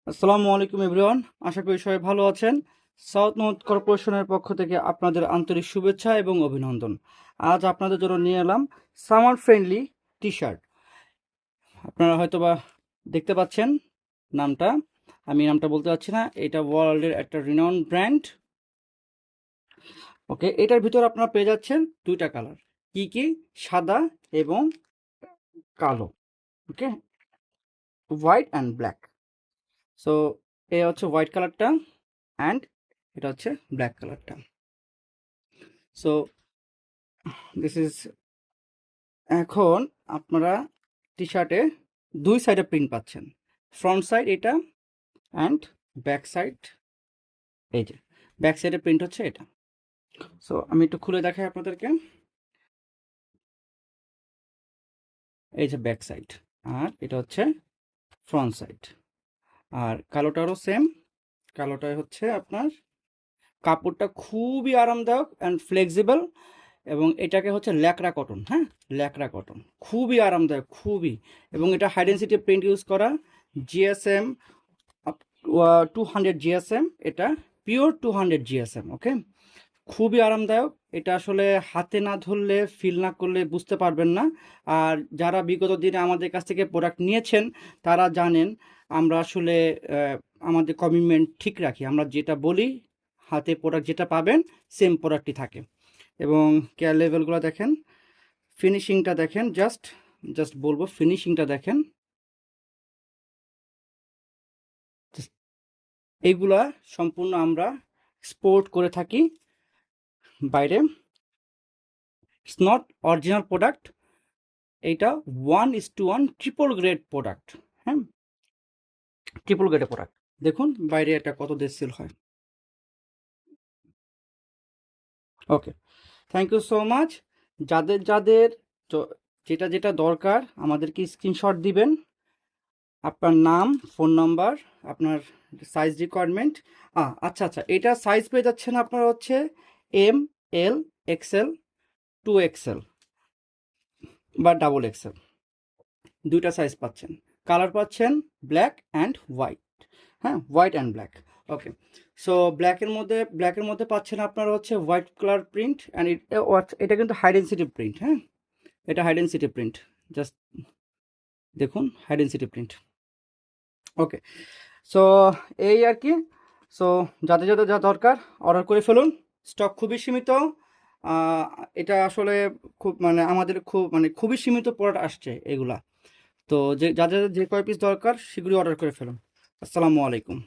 আসসালামু আলাইকুম এভরিওয়ান, আশা করি সবাই ভালো আছেন। সাউথ নর্থ কর্পোরেশনের পক্ষ থেকে আপনাদের আন্তরিক শুভেচ্ছা এবং অভিনন্দন। আজ আপনাদের জন্য নিয়ে এলাম সামার ফ্রেন্ডলি টি শার্ট। আপনারা হয়তোবা দেখতে পাচ্ছেন নামটা, আমি নামটা বলতে পারছি না। এটা ওয়ার্ল্ডের একটা রিনাউন্ড ব্র্যান্ড। ওকে, এটার ভিতর আপনারা পেয়ে যাচ্ছেন দুইটা কালার। কি কি? সাদা এবং কালো। ওকে, হোয়াইট অ্যান্ড ব্ল্যাক। সো এ হচ্ছে হোয়াইট কালারটা অ্যান্ড এটা হচ্ছে ব্ল্যাক কালারটা। সো দিস ইজ, এখন আপনারা টি শার্টে দুই সাইডে প্রিন্ট পাচ্ছেন। ফ্রন্ট সাইড এটা অ্যান্ড ব্যাক সাইড, এই যে ব্যাক সাইডে প্রিন্ট হচ্ছে এটা। সো আমি একটু খুলে দেখাই আপনাদেরকে। এই যে ব্যাক সাইড, আর এটা হচ্ছে ফ্রন্ট সাইড। আর কালোটারও সেম, কালোটায় হচ্ছে আপনার কাপড়টা খুবই আরামদায়ক অ্যান্ড ফ্লেক্সিবল, এবং এটাকে হচ্ছে ল্যাকড়া কটন। হ্যাঁ, ল্যাকড়া কটন খুবই আরামদায়ক, খুবই। এবং এটা হাই ডেন্সিটি প্রিন্ট ইউজ করা, জিএসএম 200 জিএসএম, এটা পিওর 200 জিএসএম। ওকে, খুবই আরামদায়ক। এটা আসলে হাতে না ধরলে, ফিল না করলে বুঝতে পারবেন না। আর যারা বিগত দিনে আমাদের কাছ থেকে প্রোডাক্ট নিয়েছেন তারা জানেন আমরা আসলে আমাদের কমিটমেন্ট ঠিক রাখি। আমরা যেটা বলি, হাতে প্রোডাক্ট যেটা পাবেন সেম প্রোডাক্টই থাকে। এবং কেয়ার লেভেলগুলো দেখেন, ফিনিশিংটা দেখেন, জাস্ট জাস্ট বলবো ফিনিশিংটা দেখেন। এইগুলা সম্পূর্ণ আমরা এক্সপোর্ট করে থাকি বাইরে। ইটস নট অরিজিনাল প্রোডাক্ট, এইটা 1:1 ট্রিপল গ্রেড প্রোডাক্ট। হ্যাঁ, ট্রিপল গ্রেডের প্রোডাক্ট। দেখুন বাইরে এটা কত দেশ সেল হয়। ওকে, থ্যাংক ইউ সো মাচ। যাদের যাদের যেটা যেটা দরকার আমাদেরকে স্ক্রিনশট দিবেন, আপনার নাম, ফোন নাম্বার, আপনার সাইজ রিকোয়ারমেন্ট। আচ্ছা আচ্ছা, এটা সাইজ পেয়ে যাচ্ছেন আপনার হচ্ছে এম, এল, এক্সেল, 2XL বা ডাবল এক্সেল, দুইটা সাইজ পাচ্ছেন। কালার পাচ্ছেন ব্ল্যাক অ্যান্ড হোয়াইট। হ্যাঁ, white and black. Okay, so ব্ল্যাকের মধ্যে পাচ্ছেন আপনারা হচ্ছে হোয়াইট কালার প্রিন্ট অ্যান্ড এটা কিন্তু হাই ডেন্সিটি প্রিন্ট। হ্যাঁ, এটা হাই ডেন্সিটি প্রিন্ট, জাস্ট দেখুন হাই ডেন্সিটি প্রিন্ট। ওকে, সো এই আর কি। সো যাদের যাদের যা দরকার অর্ডার করে ফেলুন, স্টক খুবই সীমিত। আহ, এটা আসলে খুব আমাদের খুবই সীমিত প্রোডাক্ট আসছে এগুলা। তো যাদের যে কয় পিস দরকার শীঘ্রই অর্ডার করে ফেলুন। আসসালামু আলাইকুম।